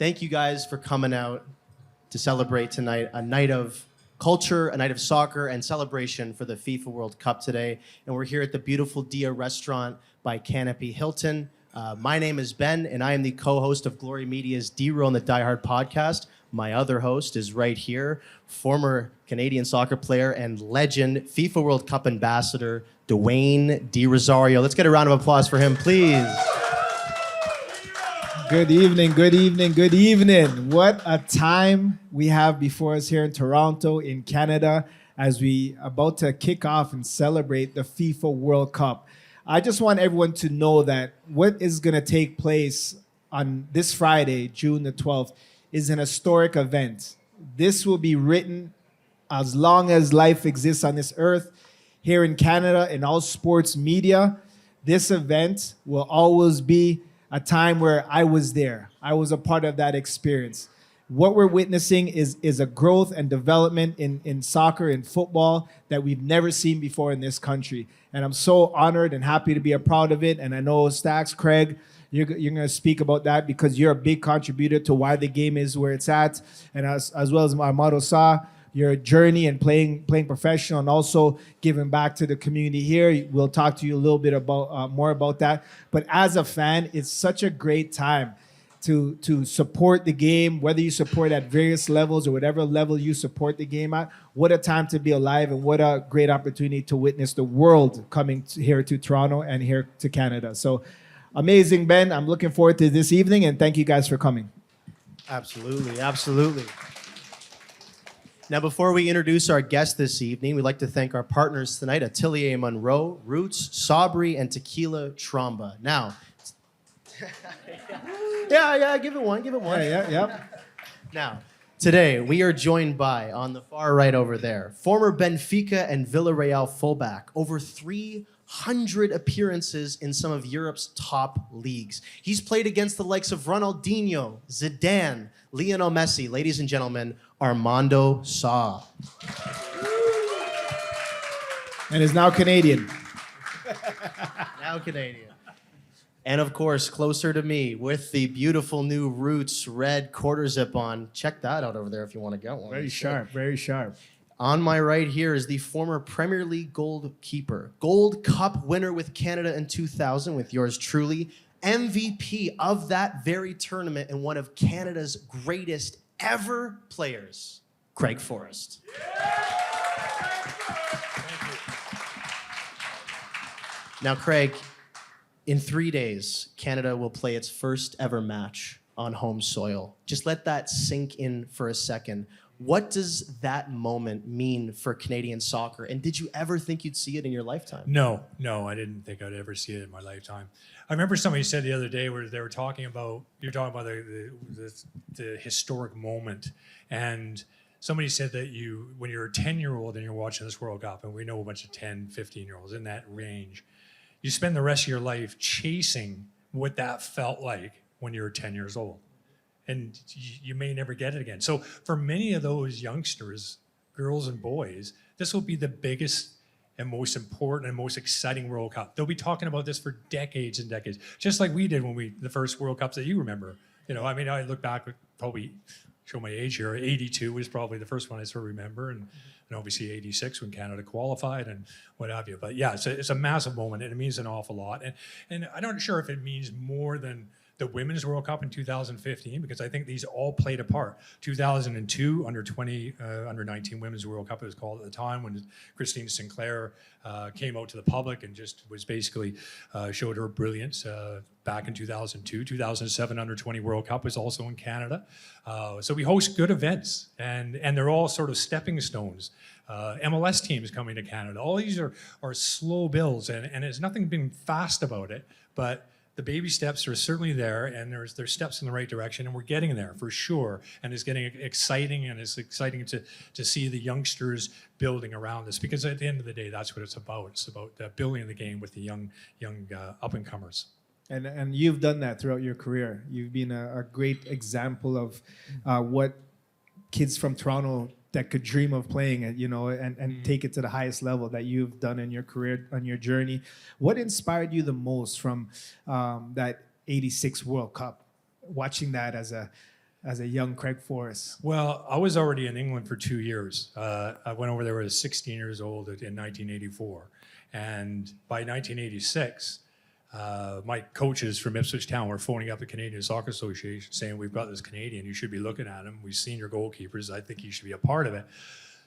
Thank you guys for coming out to celebrate tonight, a night of culture, a night of soccer, and celebration for the FIFA World Cup today. And we're here at the beautiful Dia restaurant by Canopy Hilton. My name is Ben, and I am the co-host of Glory Media's DeRo the Diehard podcast. My other host is right here, former Canadian soccer player and legend, FIFA World Cup ambassador, Dwayne De Rosario. Let's get a round of applause for him, please. Good evening, good evening, good evening. What a time we have before us here in Toronto, in Canada, as we about to kick off and celebrate the FIFA World Cup. I just want everyone to know that what is going to take place on this Friday, June the 12th, is an historic event. This will be written as long as life exists on this earth. Here in Canada, in all sports media, this event will always be a time where I was there. I was a part of that experience. What we're witnessing is a growth and development in soccer and football that we've never seen before in this country. And I'm so honored and happy to be a part of it. And I know Stax, Craig, you're going to speak about that because you're a big contributor to why the game is where it's at. And as well as Armando saw, your journey and playing professional and also giving back to the community here. We'll talk to you a little bit about more about that. But as a fan, it's such a great time to support the game, whether you support at various levels or whatever level you support the game at. What a time to be alive, and what a great opportunity to witness the world coming here to Toronto and here to Canada. So amazing, Ben. I'm looking forward to this evening, and thank you guys for coming. Absolutely, absolutely. Now, before we introduce our guest this evening, we'd like to thank our partners tonight, Atelier Monroe, Roots, Sabri, and Tequila Tromba. Now, yeah, give it one. Yeah. Now, today we are joined by, on the far right over there, former Benfica and Villarreal fullback, over 300 appearances in some of Europe's top leagues. He's played against the likes of Ronaldinho, Zidane, Lionel Messi. Ladies and gentlemen, Armando Sa. And is now Canadian. Now Canadian. And of course, closer to me, with the beautiful new Roots red quarter zip on. Check that out over there if you want to get one. Very sharp, very sharp. On my right here is the former Premier League goalkeeper, Gold Cup winner with Canada in 2000 with yours truly, MVP of that very tournament and one of Canada's greatest ever players, Craig Forrest. Now, Craig, in 3 days, Canada will play its first ever match on home soil. Just let that sink in for a second. What does that moment mean for Canadian soccer? And did you ever think you'd see it in your lifetime? No, I didn't think I'd ever see it in my lifetime. I remember somebody said the other day where they were talking about, the historic moment. And somebody said that when you're a 10-year-old and you're watching this World Cup, and we know a bunch of 10, 15-year-olds in that range, you spend the rest of your life chasing what that felt like when you were 10 years old. And you may never get it again. So for many of those youngsters, girls and boys, this will be the biggest and most important and most exciting World Cup. They'll be talking about this for decades and decades, just like we did when the first World Cups that you remember. I look back, probably show my age here, 82 was probably the first one I sort of remember, and obviously 86 when Canada qualified and what have you. But yeah, it's a massive moment, and it means an awful lot. And I'm not sure if it means more than the Women's World Cup in 2015, because I think these all played a part. 2002, under 19 Women's World Cup, it was called at the time, when Christine Sinclair came out to the public and just was basically showed her brilliance back in 2002. 2007 under 20 World Cup was also in Canada. So we host good events, and they're all sort of stepping stones. MLS teams coming to Canada. All these are slow builds, and there's nothing being fast about it, but the baby steps are certainly there, and there's steps in the right direction, and we're getting there for sure. And it's getting exciting, and it's exciting to see the youngsters building around this, because at the end of the day, that's what it's about. It's about building the game with the young up-and-comers. And you've done that throughout your career. You've been a great example of what kids from Toronto that could dream of playing it, and take it to the highest level that you've done in your career, on your journey. What inspired you the most from that '86 World Cup? Watching that as a as a young Craig Forrest? Well, I was already in England for 2 years. I went over there when I was 16 years old in 1984. And by 1986, my coaches from Ipswich Town were phoning up the Canadian Soccer Association saying, we've got this Canadian, you should be looking at him. We've seen your goalkeepers. I think you should be a part of it.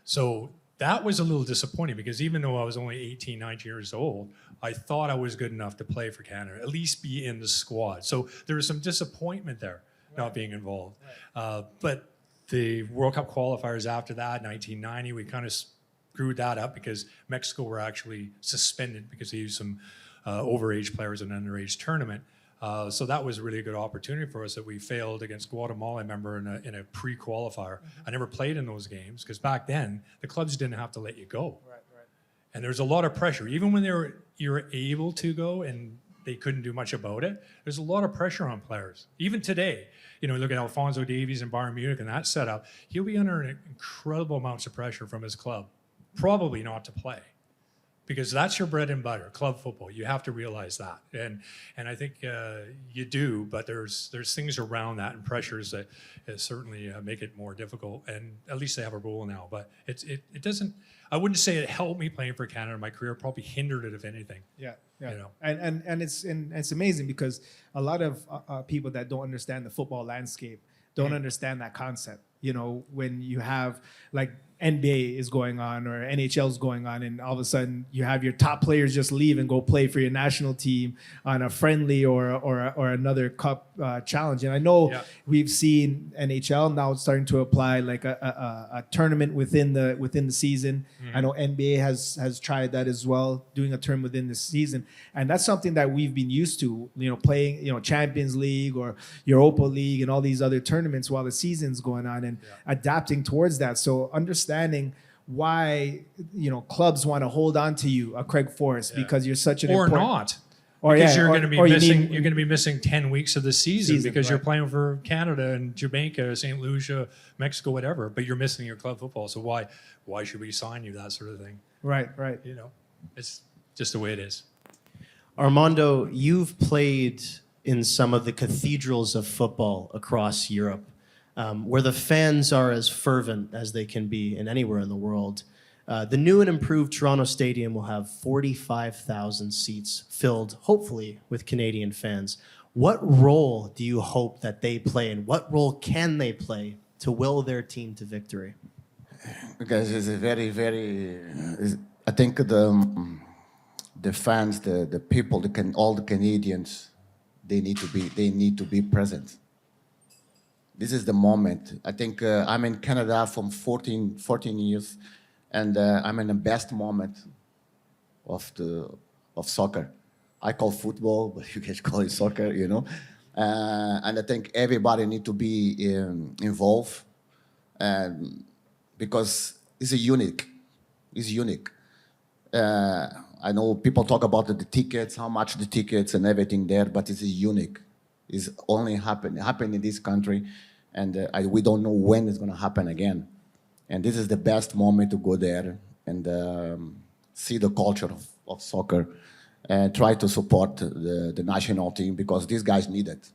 So that was a little disappointing because even though I was only 18, 19 years old, I thought I was good enough to play for Canada, at least be in the squad. So there was some disappointment there, not being involved. But the World Cup qualifiers after that, 1990, we kind of screwed that up because Mexico were actually suspended because they used some overage players in an underage tournament. So that was really a good opportunity for us that we failed against Guatemala, I remember, in a pre-qualifier. I never played in those games because back then the clubs didn't have to let you go. And there's a lot of pressure. Even when you were able to go and they couldn't do much about it, there's a lot of pressure on players. Even today, you know, look at Alphonso Davies in Bayern Munich and that setup, he'll be under incredible amounts of pressure from his club, probably not to play. Because that's your bread and butter, club football. You have to realize that, and I think you do. But there's things around that and pressures that certainly make it more difficult. And at least they have a rule now. But it doesn't. I wouldn't say it helped me playing for Canada in my career. Probably hindered it, if anything. Yeah. You know. And it's amazing because a lot of people that don't understand the football landscape don't understand that concept. You know, when you have like NBA is going on or NHL is going on, and all of a sudden you have your top players just leave and go play for your national team on a friendly or another cup challenge. And I know we've seen NHL now starting to apply like a tournament within the season. I know NBA has tried that as well, doing a tournament within the season, and that's something that we've been used to. You know, playing Champions League or Europa League and all these other tournaments while the season's going on, and adapting towards that. So understanding why clubs want to hold on to you, Craig Forrest, because you're such an important, because you're going to be missing. You're going to be missing 10 weeks of the season because you're playing for Canada and Jamaica, St. Lucia, Mexico, whatever. But you're missing your club football. So why should we sign you? That sort of thing. Right. You know, it's just the way it is. Armando, you've played in some of the cathedrals of football across Europe, where the fans are as fervent as they can be in anywhere in the world. The new and improved Toronto Stadium will have 45,000 seats filled, hopefully, with Canadian fans. What role do you hope that they play, and what role can they play to will their team to victory? Because it's a very, very. I think the fans, the people, all the Canadians, they need to be present. This is the moment. I think I'm in Canada from 14 years, and I'm in the best moment of soccer. I call football, but you can call it soccer, you know. And I think everybody need to be involved, because it's unique. It's unique. I know people talk about the tickets, how much the tickets and everything there, but it's unique. It's only happen in this country, and we don't know when it's going to happen again. And this is the best moment to go there and see the culture of soccer and try to support the national team, because these guys need it.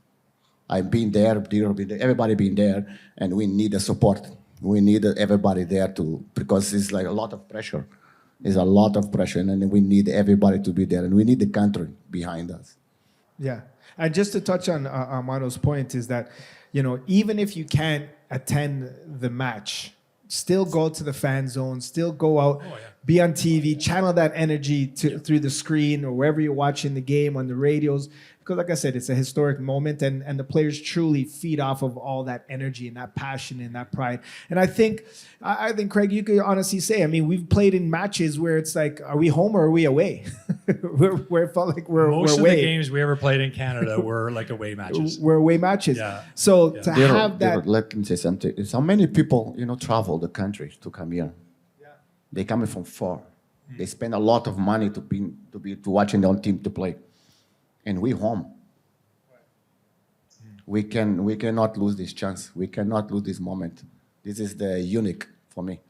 I've been there, DeRo been there, everybody been there, and we need the support. We need everybody there because it's like a lot of pressure. There's a lot of pressure, and we need everybody to be there, and we need the country behind us. Yeah. And just to touch on Armando's point is that, even if you can't attend the match, still go to the fan zone, still go out, be on TV, channel that energy through the screen or wherever you're watching the game, on the radios. Because like I said, it's a historic moment, and the players truly feed off of all that energy and that passion and that pride. And I think, Craig, you could honestly say, I mean, we've played in matches where it's like, are we home or are we away? where it felt like we're away. Most of the games we ever played in Canada were like away matches. We're away matches. Yeah. So to have that. Let me say something. It's how many people, travel the country to come here. Yeah. They coming from far. They spend a lot of money to watching their own team to play. And we home. We cannot lose this chance. We cannot lose this moment. This is the unique for me.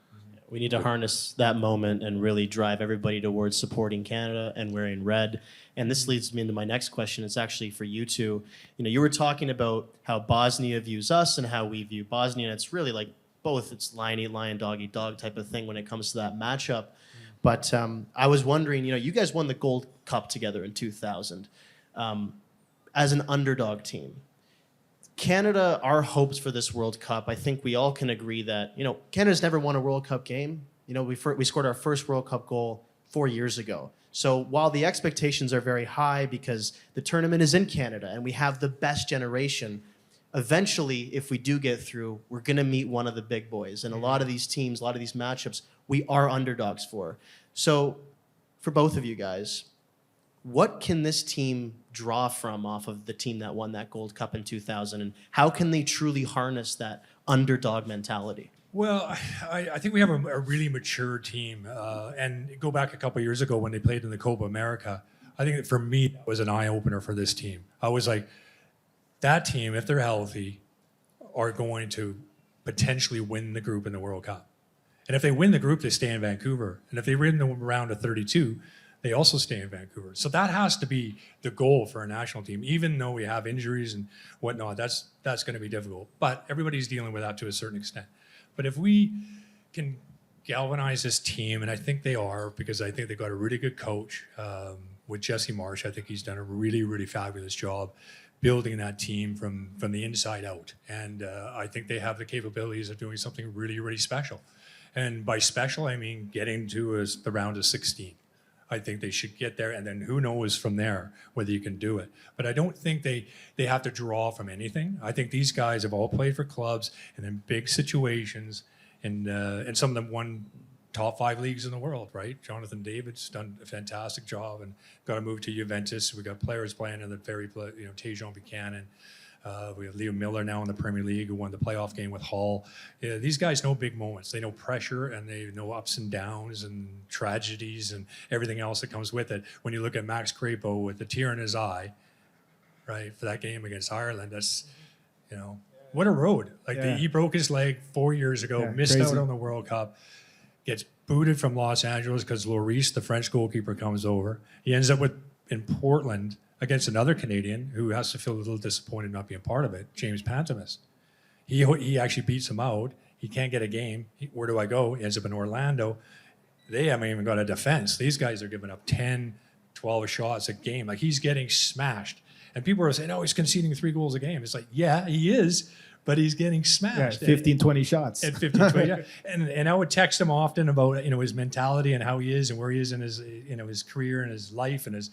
We need to harness that moment and really drive everybody towards supporting Canada and wearing red. And this leads me into my next question. It's actually for you two. You know, you were talking about how Bosnia views us and how we view Bosnia. And it's really like both. It's lion eat lion, dog eat dog type of thing when it comes to that matchup. But I was wondering, you know, you guys won the Gold Cup together in 2000 as an underdog team. Canada, our hopes for this World Cup, I think we all can agree that, you know, Canada's never won a World Cup game. You know, we scored our first World Cup goal 4 years ago. So while the expectations are very high because the tournament is in Canada and we have the best generation, eventually, if we do get through, we're going to meet one of the big boys. And a lot of these teams, a lot of these matchups, we are underdogs for. So for both of you guys, what can this team draw from off of the team that won that Gold Cup in 2000? And how can they truly harness that underdog mentality? Well, I think we have a really mature team. And go back a couple of years ago when they played in the Copa America, I think that for me, that was an eye-opener for this team. I was like, that team, if they're healthy, are going to potentially win the group in the World Cup. And if they win the group, they stay in Vancouver. And if they win the round of 32, they also stay in Vancouver. So that has to be the goal for a national team. Even though we have injuries and whatnot, that's going to be difficult. But everybody's dealing with that to a certain extent. But if we can galvanize this team, and I think they are, because I think they've got a really good coach with Jesse Marsh. I think he's done a really, really fabulous job building that team from the inside out. And I think they have the capabilities of doing something really, really special. And by special, I mean getting to the round of 16. I think they should get there, and then who knows from there whether you can do it. But I don't think they have to draw from anything. I think these guys have all played for clubs and in big situations, and some of them won top 5 leagues in the world, right? Jonathan David's done a fantastic job and got to move to Juventus. We got players playing in the Tejon Buchanan. We have Leo Miller now in the Premier League who won the playoff game with Hull. Yeah, these guys know big moments. They know pressure and they know ups and downs and tragedies and everything else that comes with it. When you look at Max Crepeau with the tear in his eye, right, for that game against Ireland, that's, you know, what a road. Like he broke his leg 4 years ago, missed out on the World Cup, gets booted from Los Angeles because Lloris, the French goalkeeper, comes over. He ends up in Portland against another Canadian who has to feel a little disappointed not being part of it, James Pantemis. He actually beats him out. He can't get a game. Where do I go? He ends up in Orlando. They haven't even got a defense. These guys are giving up 10, 12 shots a game. Like, he's getting smashed. And people are saying, oh, he's conceding 3 goals a game. It's like, yeah, he is, but he's getting smashed. 15, 20 shots. At 15, 20, yeah. And I would text him often about, his mentality and how he is and where he is in his, his career and his life and his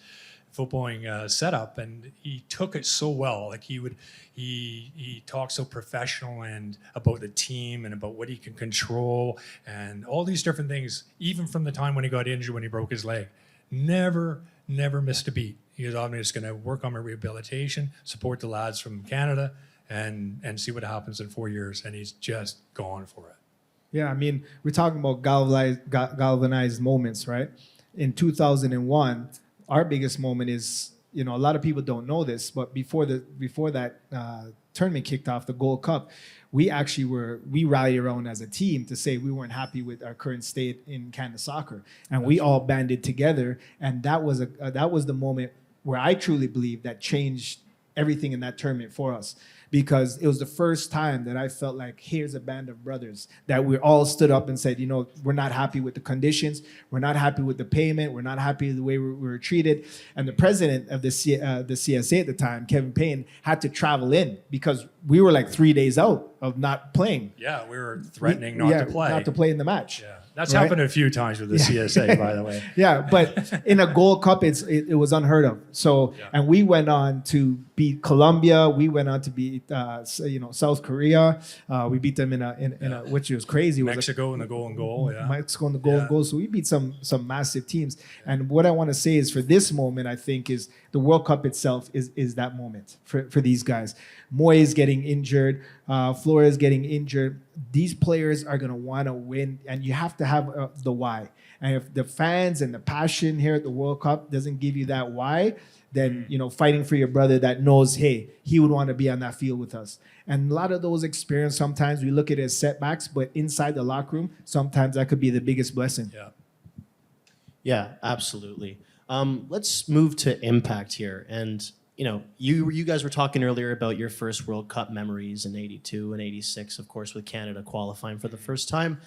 footballing setup, and he took it so well. Like, he talks so professional and about the team and about what he can control and all these different things, even from the time when he got injured, when he broke his leg. Never missed a beat. He was obviously going to work on my rehabilitation, support the lads from Canada, and see what happens in 4 years, and he's just gone for it. Yeah, I mean, we're talking about galvanized moments, right? In 2001, our biggest moment is, a lot of people don't know this, but before that tournament kicked off, the Gold Cup, we rallied around as a team to say we weren't happy with our current state in Canada soccer, and we all banded together, and that was the moment where I truly believe that changed everything in that tournament for us. Because it was the first time that I felt like, here's a band of brothers that we all stood up and said, we're not happy with the conditions, we're not happy with the payment, we're not happy with the way we were treated. And the president of the CSA at the time, Kevin Payne, had to travel in because we were like 3 days out of not playing. Yeah, we were threatening not to play in the match. Yeah. That's happened a few times with the CSA, by the way. Yeah, but in a Gold Cup, it was unheard of. So, and we went on to beat Colombia. We went on to beat South Korea. We beat them in a which was crazy. Mexico in the goal. Yeah. Mexico in the goal. So we beat some massive teams. And what I want to say is, for this moment, I think is the World Cup itself is that moment for these guys. Moyes getting injured, Flores getting injured. These players are going to want to win, and you have to have the why. And if the fans and the passion here at the World Cup doesn't give you that why, than, you know, fighting for your brother that knows, hey, he would want to be on that field with us. And a lot of those experiences, sometimes we look at it as setbacks, but inside the locker room, sometimes that could be the biggest blessing. Yeah. Yeah, absolutely. Let's move to impact here. And, you know, you guys were talking earlier about your first World Cup memories in 82 and 86, of course, with Canada qualifying for the first time.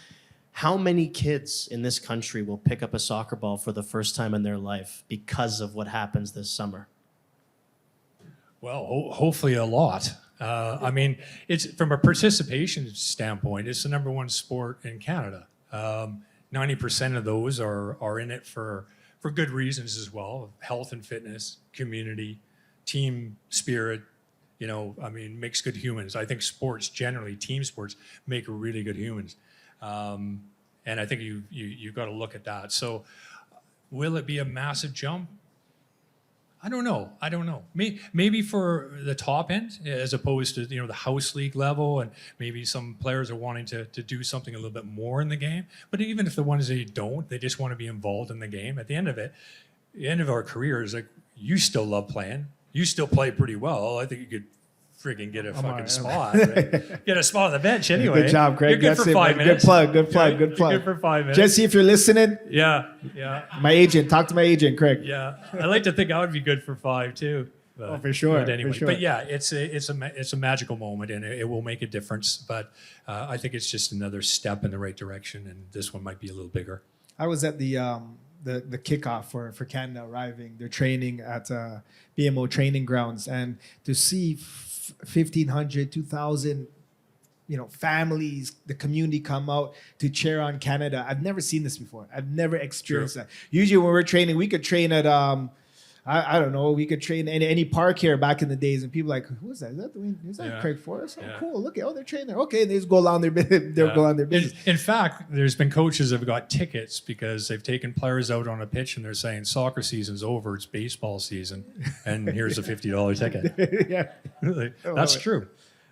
How many kids in this country will pick up a soccer ball for the first time in their life because of what happens this summer? Well, hopefully a lot. I mean, it's from a participation standpoint, it's the number one sport in Canada. 90% of those are in it for good reasons as well: health and fitness, community, team spirit. You know, I mean, makes good humans. I think sports generally, team sports, make really good humans. And I think you've got to look at that. So, will it be a massive jump? I don't know. Maybe for the top end, as opposed to, you know, the house league level, and maybe some players are wanting to do something a little bit more in the game. But even if the ones that don't, they just want to be involved in the game. At the end of it, the end of our careers, like, you still love playing. You still play pretty well. I think you could freaking get a fucking spot. Right? Get a spot on the bench anyway. Good job, Craig. You're good That's for it, 5 man. minutes. Good plug. You're good for 5 minutes. Jesse, if you're listening, Yeah. my agent, talk to my agent, Craig. Yeah, I like to think I would be good for 5 too. But, for sure, But anyway, for sure. but yeah, it's a magical moment, and it will make a difference. But I think it's just another step in the right direction, and this one might be a little bigger. I was at the kickoff for Canada arriving. They're training at BMO training grounds, and to see 1,500, 2,000, you know, families, the community come out to cheer on Canada. I've never seen this before. I've never experienced that. Usually when we're training, we could train at I don't know, we could train in any park here back in the days, and people are like, who is that? Is that Craig Forrest? Oh, cool. Look, they're training there. Okay, they just go along their business. They'll go on their business. In fact, there's been coaches that have got tickets because they've taken players out on a pitch and they're saying soccer season's over, it's baseball season, and here's a $50 ticket. Yeah. That's true.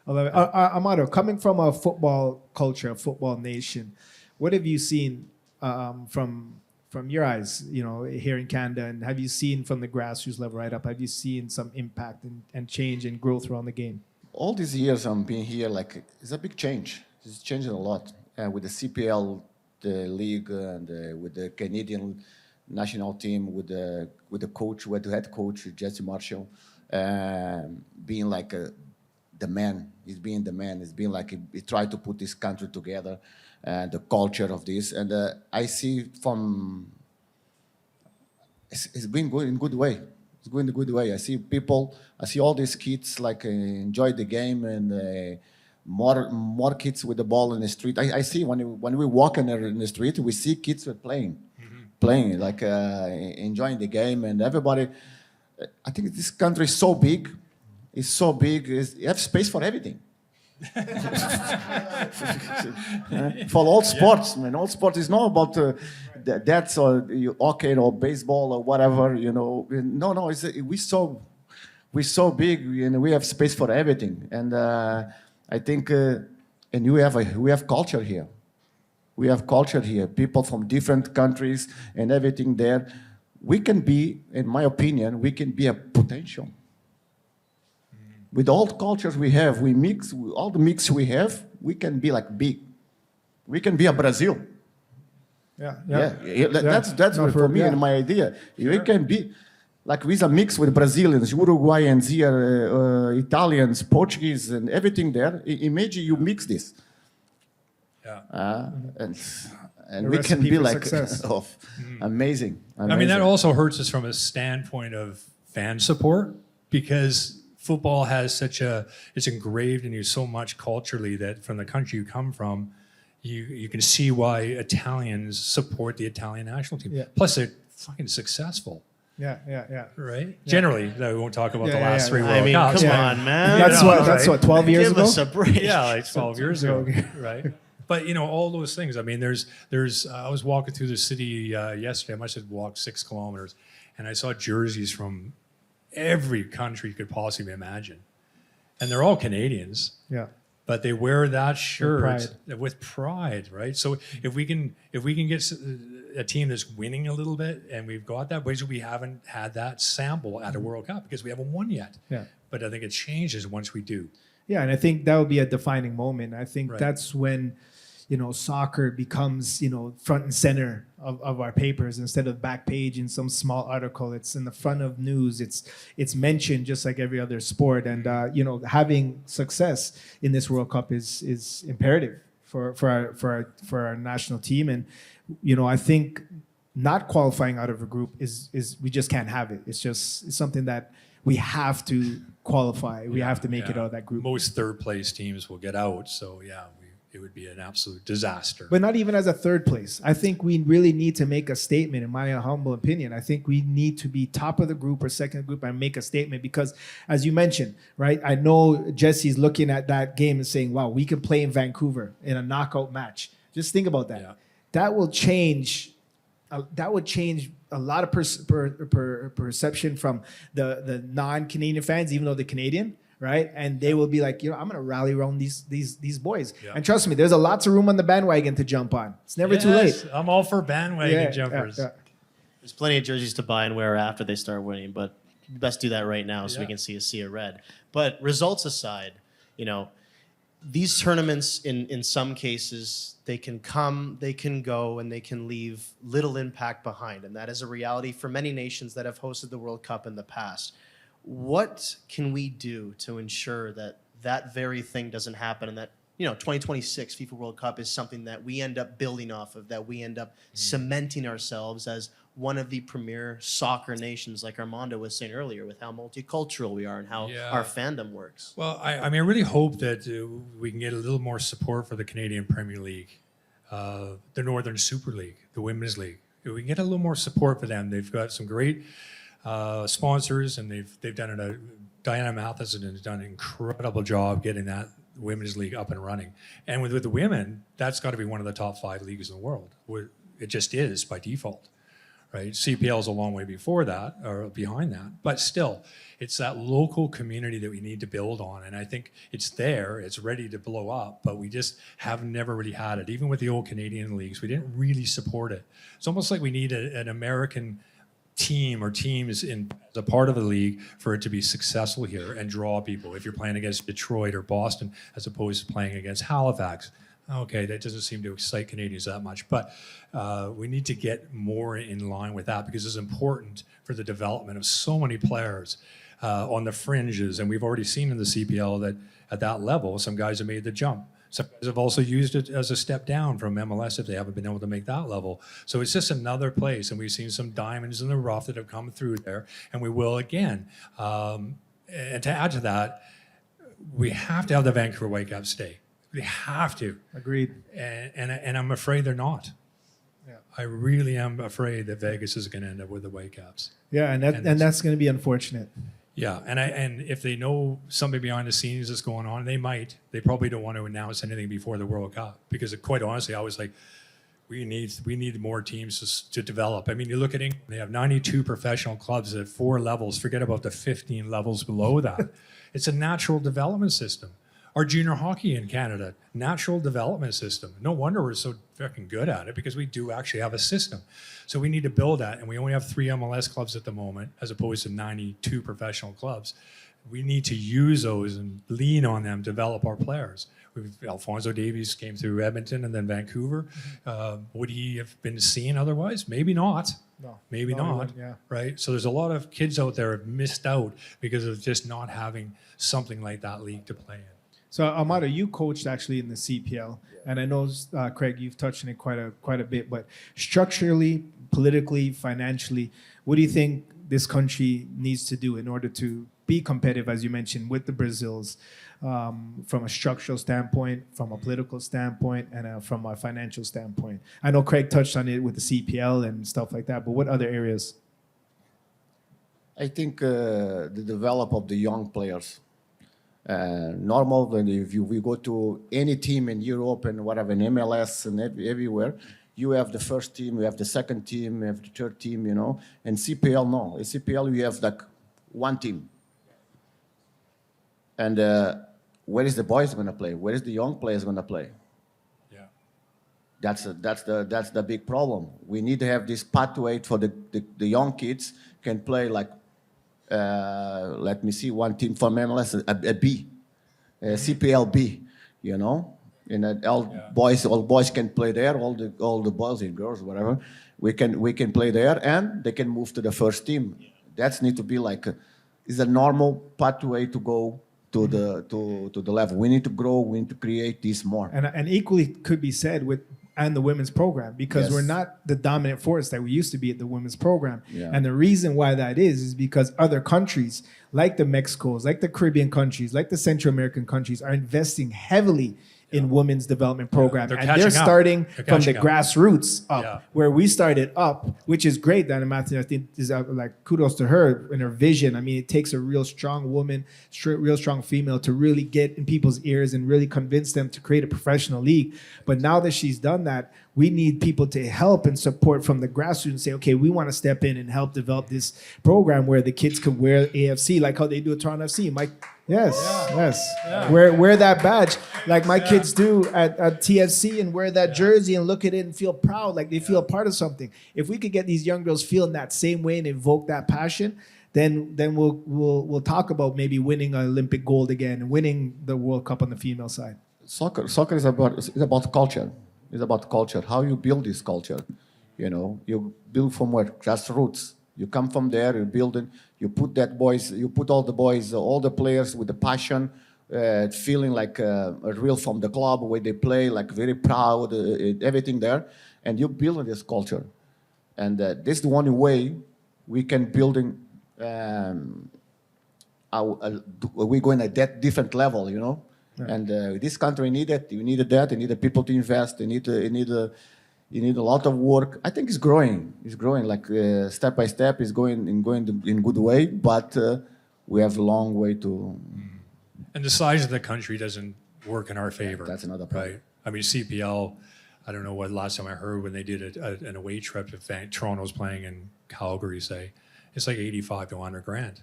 I love it. Armando, coming from a football culture, a football nation, what have you seen from your eyes, you know, here in Canada, and have you seen from the grassroots level right up, have you seen some impact and change and growth around the game? All these years I'm being here, like, it's a big change. It's changing a lot with the CPL, the league, and with the Canadian national team, with the coach, with the head coach Jesse Marshall, being like the man. He's being the man. He's being like he tried to put this country together, and the culture of this. And I see from it's been going in good way. It's going in a good way. I see people. I see all these kids like enjoy the game, and more kids with the ball in the street. I see when we walk in the street, we see kids playing like enjoying the game, and everybody. I think this country is so big. It's so big. You have space for everything. For all sports, man. All sports is not about that's or hockey or baseball or whatever. You know, no. We're so big, and we have space for everything. And I think, and we have culture here. We have culture here. People from different countries and everything there. We can be, in my opinion, we can be a potential. With all the cultures we have, we mix all the mix we have. We can be like big. We can be a Brazil. That's for me and my idea. We can be like with a mix with Brazilians, Uruguayans here, Italians, Portuguese, and everything there. Imagine you mix this. Yeah. And we can be like amazing. I mean, that also hurts us from a standpoint of fan support, because football has it's engraved in you so much culturally that from the country you come from, you can see why Italians support the Italian national team. Yeah. Plus, they're fucking successful. Yeah. Right? Yeah. Generally, we won't talk about the last three World I mean, Cups. come but- on, man. That's what 12 years Give ago. us a break. Yeah, like 12 years ago, right? But you know, all those things. I mean, there's. I was walking through the city yesterday. I must have walked 6 kilometers, and I saw jerseys from every country you could possibly imagine, and they're all Canadians. Yeah. but they wear that shirt pride. with pride, right? So if we can get a team that's winning a little bit, and we've got that, because we haven't had that sample at a World Cup because we haven't won yet. Yeah. But I think it changes once we do. Yeah, and I think that would be a defining moment. I think Right. that's when, soccer becomes, front and center of our papers instead of back page in some small article. It's in the front of news. It's mentioned just like every other sport. And having success in this World Cup is imperative for our national team. And I think not qualifying out of a group is we just can't have it. It's something that we have to qualify. We have to make it out of that group. Most third place teams will get out. So it would be an absolute disaster. But not even as a third place. I think we really need to make a statement, in my humble opinion. I think we need to be top of the group or second group and make a statement because, as you mentioned, right, I know Jesse's looking at that game and saying, wow, we can play in Vancouver in a knockout match. Just think about that. Yeah. That will change. That would change a lot of perception from the non-Canadian fans, even though they're Canadian, right? And they will be like, I'm going to rally around these boys. Yeah. And trust me, there's a lots of room on the bandwagon to jump on. It's never too late. I'm all for bandwagon jumpers. There's plenty of jerseys to buy and wear after they start winning, but best do that right now so we can see a sea of red. But results aside, these tournaments in some cases, they can come, they can go, and they can leave little impact behind. And that is a reality for many nations that have hosted the World Cup in the past. What can we do to ensure that that very thing doesn't happen and that 2026 FIFA World Cup is something that we end up building off of, that we end up cementing ourselves as one of the premier soccer nations, like Armando was saying earlier, with how multicultural we are and how our fandom works? Well, I really hope that we can get a little more support for the Canadian Premier League, the Northern Super League, the Women's League. We can get a little more support for them. They've got some great sponsors, and they've done it. Diana Matheson has done an incredible job getting that Women's League up and running. And with the women, that's got to be one of the top 5 leagues in the world. It just is by default. Right, CPL is a long way before that or behind that, but still, it's that local community that we need to build on, and I think it's there, it's ready to blow up, but we just have never really had it. Even with the old Canadian leagues, we didn't really support it. It's almost like we need an American team or teams as a part of the league for it to be successful here and draw people. If you're playing against Detroit or Boston as opposed to playing against Halifax. Okay, that doesn't seem to excite Canadians that much, but we need to get more in line with that because it's important for the development of so many players on the fringes. And we've already seen in the CPL that at that level, some guys have made the jump. Some guys have also used it as a step down from MLS if they haven't been able to make that level. So it's just another place, and we've seen some diamonds in the rough that have come through there, and we will again. And to add to that, we have to have the Vancouver Whitecaps stay. They have to. Agreed. And I'm afraid they're not. Yeah. I really am afraid that Vegas is going to end up with the Whitecaps. Yeah, and that's going to be unfortunate. Yeah, and if they know something behind the scenes that's going on, they probably don't want to announce anything before the World Cup because quite honestly, I was like, we need more teams to develop. I mean, you look at England, they have 92 professional clubs at 4 levels. Forget about the 15 levels below that. It's a natural development system. Our junior hockey in Canada, natural development system. No wonder we're so fucking good at it because we do actually have a system. So we need to build that, and we only have 3 MLS clubs at the moment as opposed to 92 professional clubs. We need to use those and lean on them, develop our players. Alphonso Davies came through Edmonton and then Vancouver. Would he have been seen otherwise? Maybe not. No. Maybe not. Yeah. Right? So there's a lot of kids out there who have missed out because of just not having something like that league to play in. So Armando, you coached actually in the CPL, and I know Craig, you've touched on it quite a bit. But structurally, politically, financially, what do you think this country needs to do in order to be competitive, as you mentioned, with the Brazils, from a structural standpoint, from a political standpoint, and from a financial standpoint? I know Craig touched on it with the CPL and stuff like that, but what other areas? I think the develop of the young players. Normal, when we go to any team in Europe and whatever, in MLS and everywhere, you have the first team, you have the second team, you have the third team, And CPL, no. In CPL, you have like one team. And where is the boys going to play? Where is the young players going to play? Yeah. That's the big problem. We need to have this pathway for the young kids can play like, let me see, one team from MLS, a B, CPL B, you know, and all boys can play there, all the boys and girls, whatever, we can play there, and they can move to the first team. That's need to be like, is a normal pathway to go to the level. We need to grow. We need to create this more. And equally could be said with and the women's program, because Yes. we're not the dominant force that we used to be at the women's program. Yeah. And the reason why that is because other countries like the Mexicos, like the Caribbean countries, like the Central American countries are investing heavily in women's development program. They're And catching they're up. starting They're from the catching up. grassroots up, Yeah. where we started up, which is great. That Amanda, I think, is like kudos to her and her vision. I mean, it takes a real strong woman, real strong female to really get in people's ears and really convince them to create a professional league. But now that she's done that, we need people to help and support from the grassroots and say, okay, we want to step in and help develop this program where the kids can wear AFC like how they do at Toronto FC. Yes. Wear that badge like my kids do at TFC, and wear that jersey and look at it and feel proud, like they feel a part of something. If we could get these young girls feeling that same way and evoke that passion, then we'll talk about maybe winning an Olympic gold again and winning the World Cup on the female side. Soccer is about culture. It's about culture. How you build this culture, you know. You build from where? Grassroots. You come from there. You build it. You put all the boys, all the players with the passion, feeling like real from the club where they play, like very proud, everything there, and you build this culture. And this is the only way we can building. We're going at that different level, you know. Right. And this country needed that. You needed that. You needed people to invest. You need a lot of work. I think it's growing. It's growing like step by step. It's going in good way. But we have a long way to. And the size of the country doesn't work in our favor. That's another problem. Right. I mean, CPL. I don't know what last time I heard when they did an away trip. If Toronto's playing in Calgary, say, it's like 85 to 100 grand.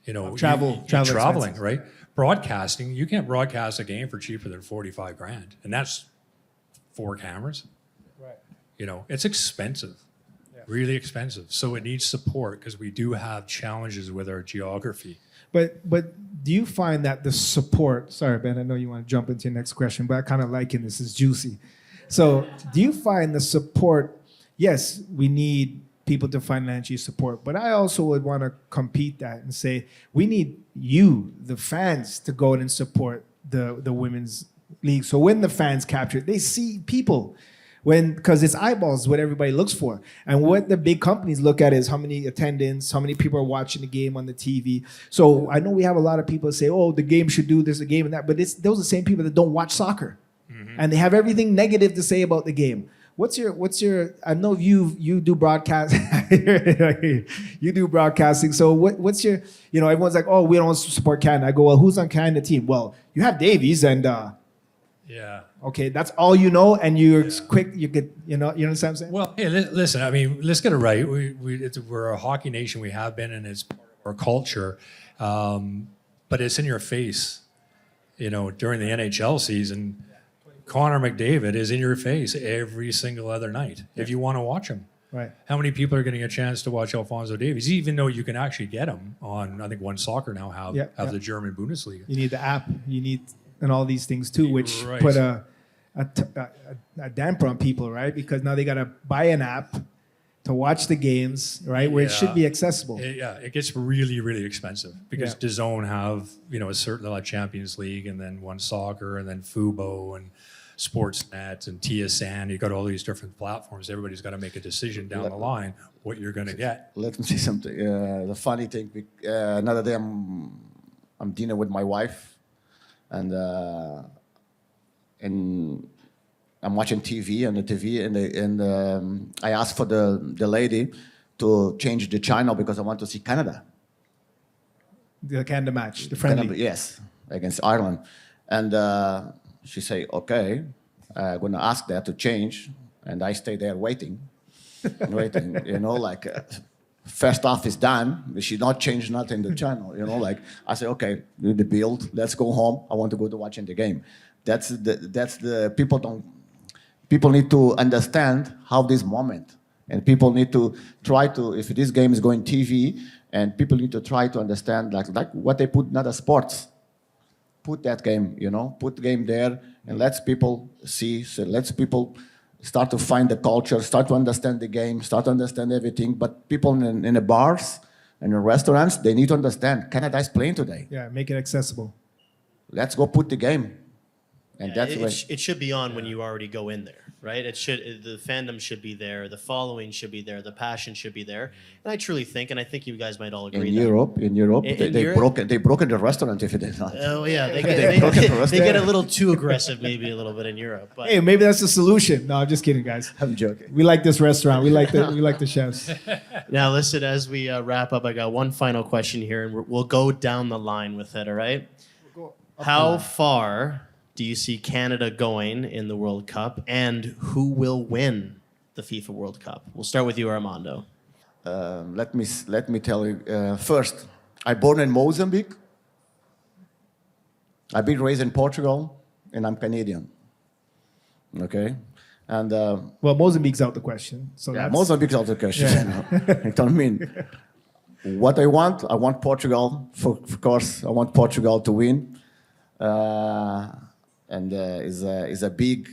You know, traveling, expenses. Right? Broadcasting, you can't broadcast a game for cheaper than 45 grand, and that's 4 cameras. Right. You know, it's expensive, really expensive. So it needs support because we do have challenges with our geography. But do you find that the support? Sorry, Ben, I know you want to jump into your next question, but I kind of liking this. It's juicy. So do you find the support? Yes, we need people to financially support, but I also would want to compete that and say we need you, the fans, to go in and support the women's league. So when the fans capture it, they see people. Because it's eyeballs, what everybody looks for. And what the big companies look at is how many attendance, how many people are watching the game on the TV. So I know we have a lot of people say, oh, the game should do this, the game and that, but those are the same people that don't watch soccer. Mm-hmm. And they have everything negative to say about the game. What's your I know you do broadcast, you do broadcasting. So what's your, everyone's like, oh, we don't support Canada. I go, well, who's on Canada team? Well, you have Davies and, yeah. okay, that's all you know, and you're quick. You get, you know what I'm saying? Well, hey, listen. I mean, let's get it right. We're a hockey nation. We have been, and it's part of our culture. But it's in your face. You know, during the NHL season, Connor McDavid is in your face every single other night if you want to watch him. Right. How many people are getting a chance to watch Alphonso Davies? Even though you can actually get him on, I think One Soccer now have the German Bundesliga. You need the app. You need and all these things too, which Right. put a damper on people, right? Because now they got to buy an app to watch the games, right? Where it should be accessible. It gets really, really expensive because Yeah. DAZN have, a certain like Champions League and then One Soccer and then Fubo and Sportsnet and TSN. You got all these different platforms. Everybody's got to make a decision down the line what you're going to get. Let me say something. The funny thing, another day I'm dinner with my wife, and I'm watching TV and I asked for the lady to change the channel because I want to see Canada. The Canada match, the friendly. Canada, yes, against Ireland. And she say, okay, I'm going to ask that to change. And I stay there waiting, first half is done. We should not change nothing in the channel. You know, like I say, okay, do the build. Let's go home. I want to go to watching the game. That's the people don't. People need to understand how this moment, and people need to try to. If this game is going TV, and people need to try to understand like what they put in other sports. Put that game, you know, put the game there, and let's people see. So let's people start to find the culture, start to understand the game, start to understand everything. But people in the bars and in restaurants, they need to understand Canada is playing today. Yeah, make it accessible. Let's go put the game, and that's why. It should be on when you already go in there, right? The fandom should be there, the following should be there, the passion should be there, and I truly think, and I think you guys might all agree. In Europe, in they Europe? broke the restaurant if they not. Oh yeah, they They get a little too aggressive, maybe a little bit in Europe. But Hey, maybe that's the solution. No, I'm just kidding, guys. I'm joking. We like this restaurant. We like the chefs. now listen, as we wrap up, I got one final question here, and we'll go down the line with it. All right? How far do you see Canada going in the World Cup, and who will win the FIFA World Cup? We'll start with you, Armando. Let me tell you first. I born in Mozambique. I've been raised in Portugal, and I'm Canadian. Okay, and Well, Mozambique's out the question. So yeah, that's, Mozambique's out of the question. You know what I mean? What I want Portugal. Of course, I want Portugal to win. And is a big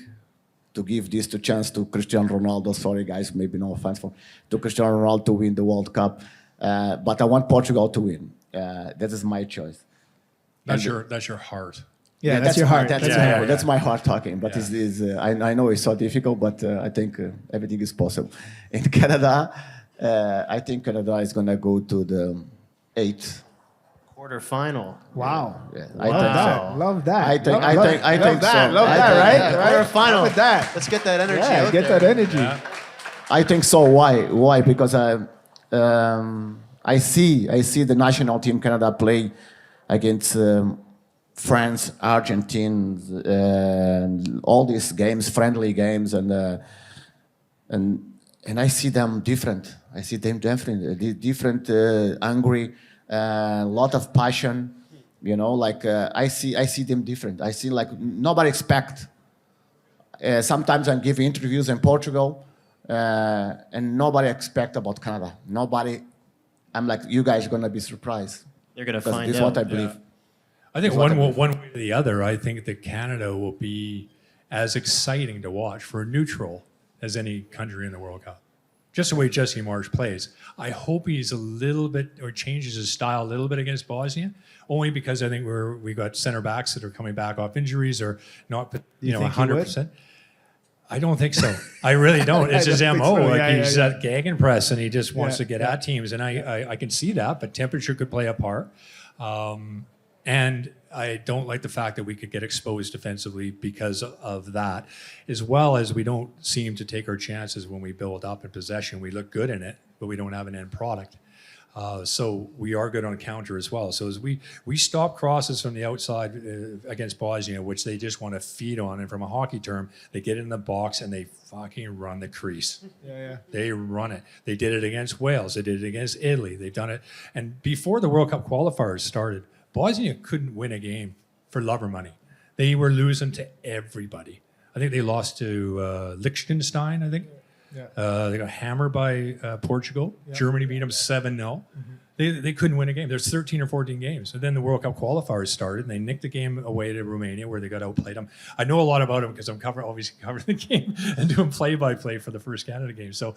to give this to chance to Cristiano Ronaldo. Sorry, guys, maybe no offense to Cristiano Ronaldo to win the World Cup, but I want Portugal to win. That is my choice. That's your heart. yeah, that's your heart. That's my heart talking. But Yeah. I know it's so difficult, but I think everything is possible. In Canada, I think Canada is gonna go to the 8th. Quarterfinal. Wow. Yeah, Love that. I think Love that, so. Love that, right? Quarterfinal. With that. Let's get that energy Yeah, out get there. that energy. Yeah. I think so. Why? Because I see the national team Canada play against France, Argentina, and all these games, friendly games, and I see them different. I see them different, hungry, lot of passion. You know, like I see them different. I see like nobody expect. Sometimes I give interviews in Portugal, and nobody expect about Canada. Nobody. I'm like, you guys are gonna be surprised. They're gonna Because find this is out. what I believe. I think one way or the other, I think that Canada will be as exciting to watch for a neutral as any country in the World Cup. Just the way Jesse Marsh plays. I hope he's a little bit, or changes his style a little bit against Bosnia, only because I think we got center backs that are coming back off injuries or not, You think he 100%. I don't think so. I really don't. It's I his don't MO. think so. Like Yeah, he's yeah, at gag and press, and he just wants Yeah, to get at teams. And I can see that, but temperature could play a part. And I don't like the fact that we could get exposed defensively because of that, as well as we don't seem to take our chances when we build up in possession. We look good in it, but we don't have an end product. So we are good on counter as well. So as we stop crosses from the outside against Bosnia, which they just want to feed on, and from a hockey term, they get in the box and they fucking run the crease. Yeah. They run it. They did it against Wales. They did it against Italy. They've done it. And before the World Cup qualifiers started, Bosnia couldn't win a game for love or money. They were losing to everybody. I think they lost to Liechtenstein, I think. Yeah. They got hammered by Portugal. Yeah. Germany beat them 7-0. They couldn't win a game. There's 13 or 14 games. And then the World Cup qualifiers started, and they nicked the game away to Romania where they got outplayed them. I know a lot about them because I'm obviously covering the game and doing play-by-play for the first Canada game. So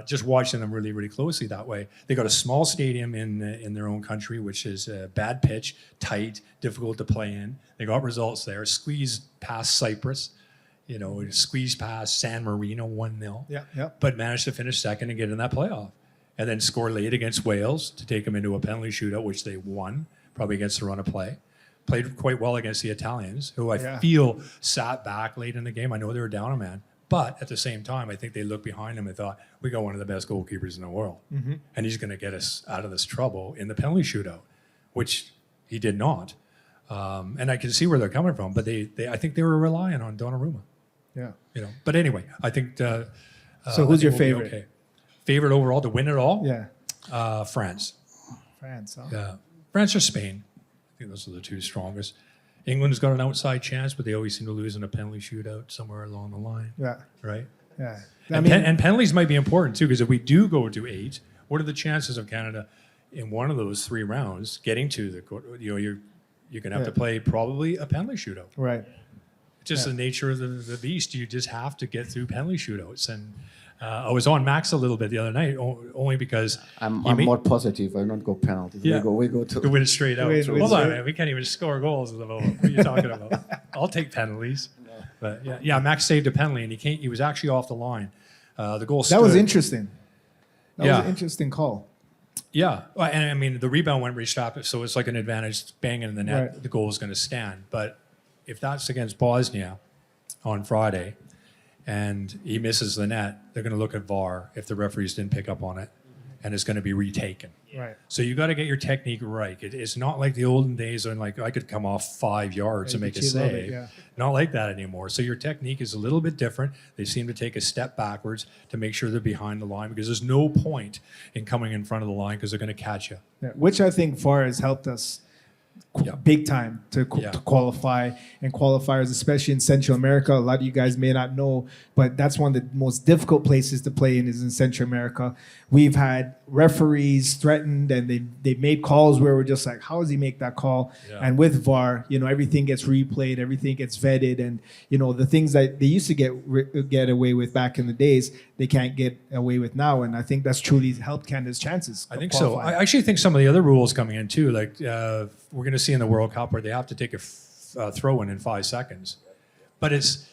just watching them really, really closely that way. They got a small stadium in their own country, which is a bad pitch, tight, difficult to play in. They got results there. Squeeze past Cyprus. Squeeze past San Marino 1-0. Yeah. But managed to finish second and get in that playoff. And then score late against Wales to take them into a penalty shootout, which they won, probably against the run of play. Played quite well against the Italians, who I feel sat back late in the game. I know they were down a man. But at the same time, I think they looked behind him and thought, we got one of the best goalkeepers in the world. Mm-hmm. And he's going to get us out of this trouble in the penalty shootout, which he did not. And I can see where they're coming from. But I think they were relying on Donnarumma. Yeah. But anyway, I think. So who's your favorite? Okay. Favorite overall to win it all? Yeah. France. France, huh? Yeah, France or Spain. I think those are the two strongest. England's got an outside chance, but they always seem to lose in a penalty shootout somewhere along the line, Yeah. right? Yeah. And going might be important too, because if we do go to 8, what are the chances of Canada in one of those 3 rounds getting to the you're going to have to play probably a penalty shootout. Right. Just the nature of the beast. You just have to get through penalty shootouts. And I was on Max a little bit the other night, only because I'm more positive. I don't go penalties. Yeah. We go to to win it straight out. Win Hold on, straight. man. We can't even score goals at the moment. What are you talking about? I'll take penalties. But yeah, Max saved a penalty, and he was actually off the line. The goal stood. That was interesting. That was Yeah. an interesting call. Yeah, well, and I mean the rebound went restopped, so it's like an advantage. Banging in the net, Right. the goal is going to stand. But if that's against Bosnia on Friday, and he misses the net, they're going to look at VAR if the referees didn't pick up on it, and it's going to be retaken. Right. So you got to get your technique right. It's not like the olden days when like I could come off 5 yards and make a But you love save. it, yeah. Not like that anymore. So your technique is a little bit different. They seem to take a step backwards to make sure they're behind the line, because there's no point in coming in front of the line because they're going to catch you. Yeah. Which I think VAR has helped us Yeah. big time to qualify, and qualifiers, especially in Central America. A lot of you guys may not know, but that's one of the most difficult places to play in is in Central America. We've had referees threatened, and they made calls where we're just like, how does he make that call? Yeah. And with VAR, everything gets replayed, everything gets vetted, and the things that they used to get away with back in the days, they can't get away with now. And I think that's truly helped Canada's chances. I of think so. qualifying. I actually think some of the other rules coming in too, like we're going to see in the World Cup where they have to take a throw in 5 seconds, but it's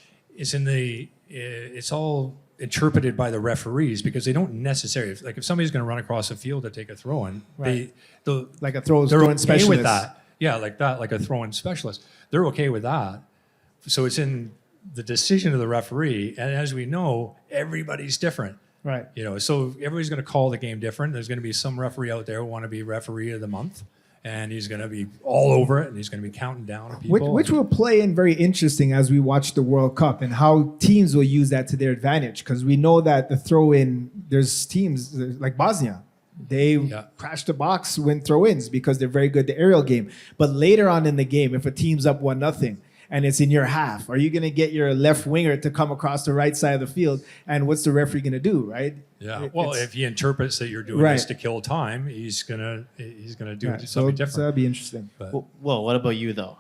all interpreted by the referees, because they don't necessarily, like if somebody's going to run across the field to take a throw in, Right. they're like a okay throwing specialist with that. Yeah, like that, like a throw-in specialist. They're okay with that. So it's in the decision of the referee, and as we know, everybody's different. Right. So everybody's going to call the game different. There's going to be some referee out there who want to be referee of the month, and he's going to be all over it, and he's going to be counting down people. Which will play in very interesting as we watch the World Cup, and how teams will use that to their advantage. Because we know that the throw-in, there's teams like Bosnia. They crash the box, win throw-ins because they're very good at the aerial game. But later on in the game, if a team's up 1-0 and it's in your half, are you going to get your left winger to come across the right side of the field? And what's the referee going to do, right? Yeah. Well, if he interprets that you're doing Right. this to kill time, he's gonna do Right. something So different. that'd be interesting. But Well, what about you though?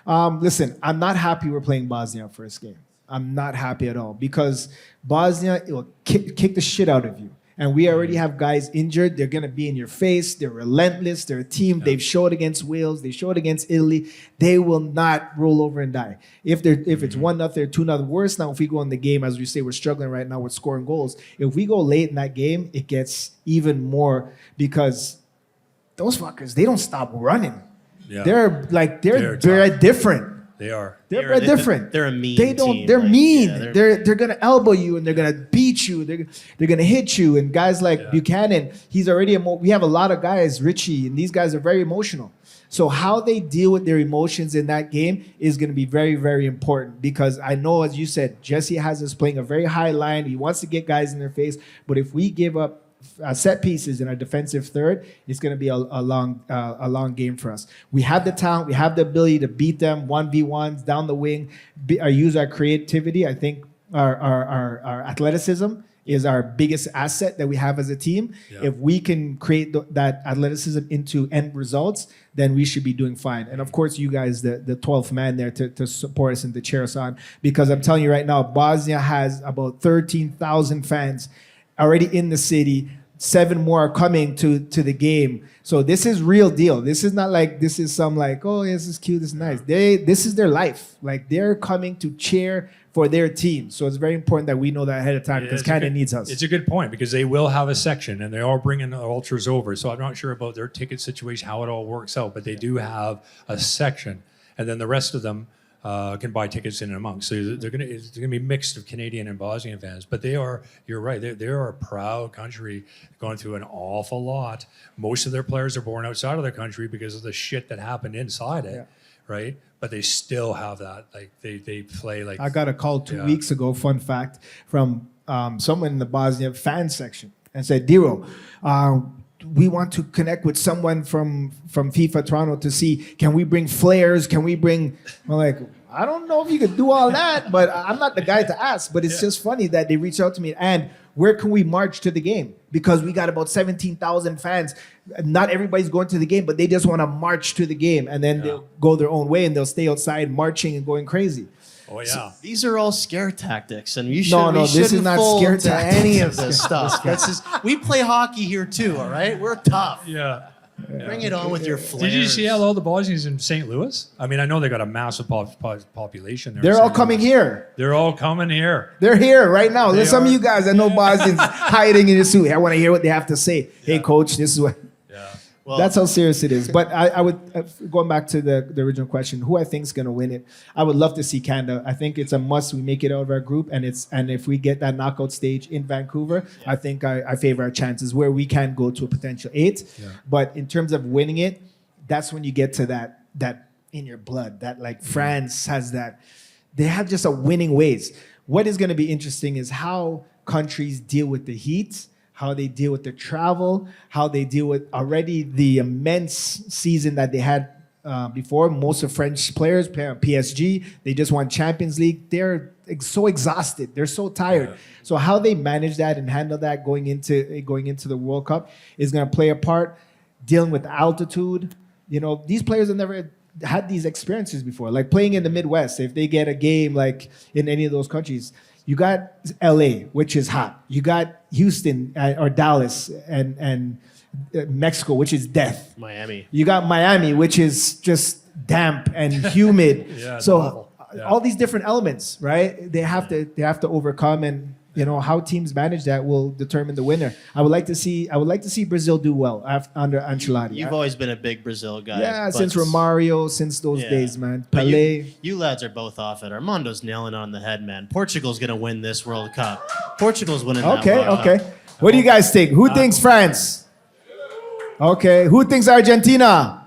Listen, I'm not happy we're playing Bosnia first game. I'm not happy at all, because Bosnia will kick the shit out of you. And we already have guys injured. They're going to be in your face. They're relentless. They're a team. They've showed against Wales. They showed against Italy. They will not roll over and die. If it's 1-0 or 2-0, worse now if we go in the game, as we say, we're struggling right now with scoring goals. If we go late in that game, it gets even more, because those fuckers, they don't stop running. yeah, They're tough. different. they are. They're different. They're a mean They don't. team. They're Like, mean. yeah, they're gonna elbow you, and they're gonna beat you. They're gonna hit you. And guys like Buchanan, he's already. We have a lot of guys, Richie, and these guys are very emotional. So how they deal with their emotions in that game is going to be very, very important, because I know, as you said, Jesse has us playing a very high line. He wants to get guys in their face, but if we give up set pieces in our defensive third, it's going to be a long game for us. We have the talent, we have the ability to beat them 1v1s down the wing, use our creativity. I think our athleticism is our biggest asset that we have as a team. Yeah. If we can create that athleticism into end results, then we should be doing fine. And of course, you guys, the 12th man there to support us and to cheer us on, because I'm telling you right now, Bosnia has about 13,000 fans already in the city. 7 more are coming to the game. So this is real deal. This is not like, this is some like, oh, this is cute, this is nice. This is their life. Like, they're coming to cheer for their team. So it's very important that we know that ahead of time, because Canada needs us. It's a good point, because they will have a section, and they are bringing the ultras over. So I'm not sure about their ticket situation, how it all works out, but they do have a section, and then the rest of them can buy tickets in and amongst. So it's gonna be mixed of Canadian and Bosnian fans. But you're right, they are a proud country going through an awful lot. Most of their players are born outside of their country because of the shit that happened inside it, right? But they still have that, like they play like. I got a call 2 weeks ago, fun fact, from someone in the Bosnia fan section, and said, DeRo, we want to connect with someone from FIFA Toronto to see, can we bring flares? Can we bring, I'm like, I don't know if you could do all that, but I'm not the guy to ask. But it's just funny that they reach out to me. And where can we march to the game? Because we got about 17,000 fans. Not everybody's going to the game, but they just want to march to the game. And then they'll go their own way and they'll stay outside marching and going crazy. Oh yeah. So these are all scare tactics, and you No, should, no, we this is shouldn't not fold scare to tactics. any of this stuff. This is, we play hockey here too, all right? We're tough. Yeah. Bring it on with your flares. Did you see all the Bosnians in St. Louis? I mean, I know they got a massive population there. They're in all St. coming Louis. here. They're all coming here. They're here right now. They There's some are. of you guys that know Bosnians hiding in the suit. I want to hear what they have to say. Hey, coach, this is what. Yeah. Well, That's how serious it is. But I would, going back to the original question, who I think is going to win it, I would love to see Canada. I think it's a must we make it out of our group. And if we get that knockout stage in Vancouver, I think I favor our chances where we can go to a potential 8. Yeah. But in terms of winning it, that's when you get to that in your blood, that like France has that. They have just a winning ways. What is going to be interesting is how countries deal with the heat, how they deal with the travel, how they deal with already the immense season that they had before. Most of French players, PSG, they just won Champions League. They're so exhausted. They're so tired. Yeah. So how they manage that and handle that going into the World Cup is going to play a part. Dealing with altitude. You know, these players have never had these experiences before. Like playing in the Midwest, if they get a game like in any of those countries, you got LA, which is hot. You got Houston or Dallas and Mexico, which is death. Miami. You got Miami, which is just damp and humid. Yeah, it's so awful. Yeah. all these different elements, right? They have to overcome, and you know how teams manage that will determine the winner. I would like to see Brazil do well under Ancelotti. You've always been a big Brazil guy. Yeah, but- since Romario, since those Yeah. days, man. But Pelé. you lads are both off it. Armando's nailing it on the head, man. Portugal's going to win this World Cup. Portugal's winning that Okay, World okay. Cup. What do you guys think? Who thinks France? Okay. Who thinks Argentina?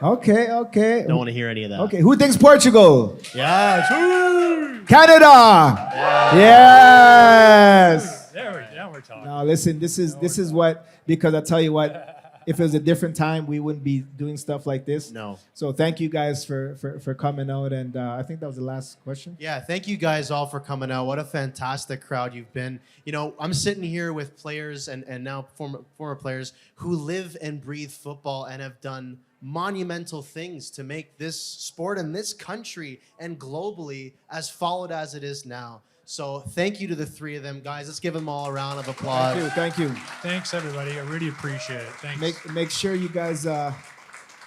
Okay, okay. Don't want to hear any of that. Okay. Who thinks Portugal? Yeah. Canada. Yes. Now we're talking. Now listen, this is what, because I tell you what, if it was a different time, we wouldn't be doing stuff like this. No. So thank you guys for coming out, and I think that was the last question. Yeah, thank you guys all for coming out. What a fantastic crowd you've been. You know, I'm sitting here with players and now former players who live and breathe football and have done monumental things to make this sport in this country and globally as followed as it is now. So thank you to the three of them, guys. Let's give them all a round of applause. Thank you. Thanks, everybody. I really appreciate it. Thanks. Make sure you guys.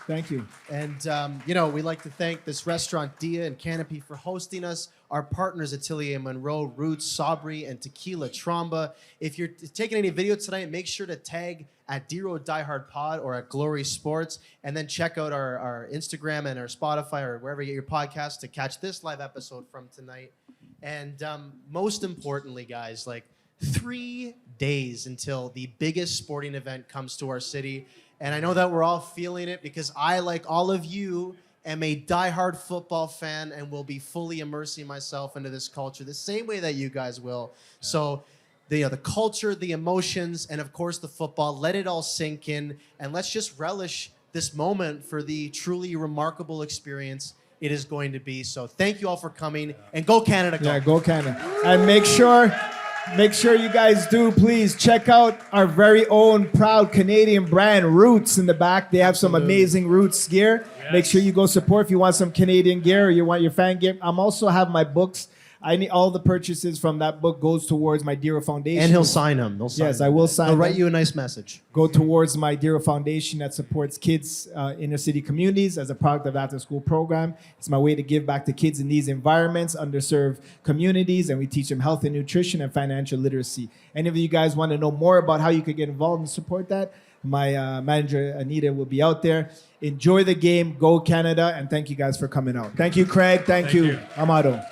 Thank you. And, you know, we'd like to thank this restaurant, Dia and Canopy, for hosting us. Our partners, Atelier Monroe, Roots, Sabri, and Tequila Tromba. If you're taking any video tonight, make sure to tag at DeRo the Diehard Pod or at Glory Sports. And then check out our Instagram and our Spotify or wherever you get your podcast to catch this live episode from tonight. And most importantly, guys, like 3 days until the biggest sporting event comes to our city. And I know that we're all feeling it because I, like all of you, am a diehard football fan and will be fully immersing myself into this culture the same way that you guys will. Yeah. So the culture, the emotions, and of course the football, let it all sink in. And let's just relish this moment for the truly remarkable experience it is going to be. So thank you all for coming, and go Canada, go. Yeah, go Canada. And make sure you guys do please check out our very own proud Canadian brand, Roots, in the back. They have some amazing Roots gear. Yes. Make sure you go support if you want some Canadian gear or you want your fan gear. I'm also have my books. I need all the purchases from that book goes towards my DeRo Foundation. And he'll sign them. Yes, I will sign He'll write them. you a nice message. Go towards my DeRo Foundation that supports kids inner city communities as a product of the after school program. It's my way to give back to kids in these environments, underserved communities, and we teach them health and nutrition and financial literacy. Any of you guys want to know more about how you could get involved and support that, my manager Anita will be out there. Enjoy the game, go Canada, and thank you guys for coming out. Thank you, Craig. Thank you, you. Armando.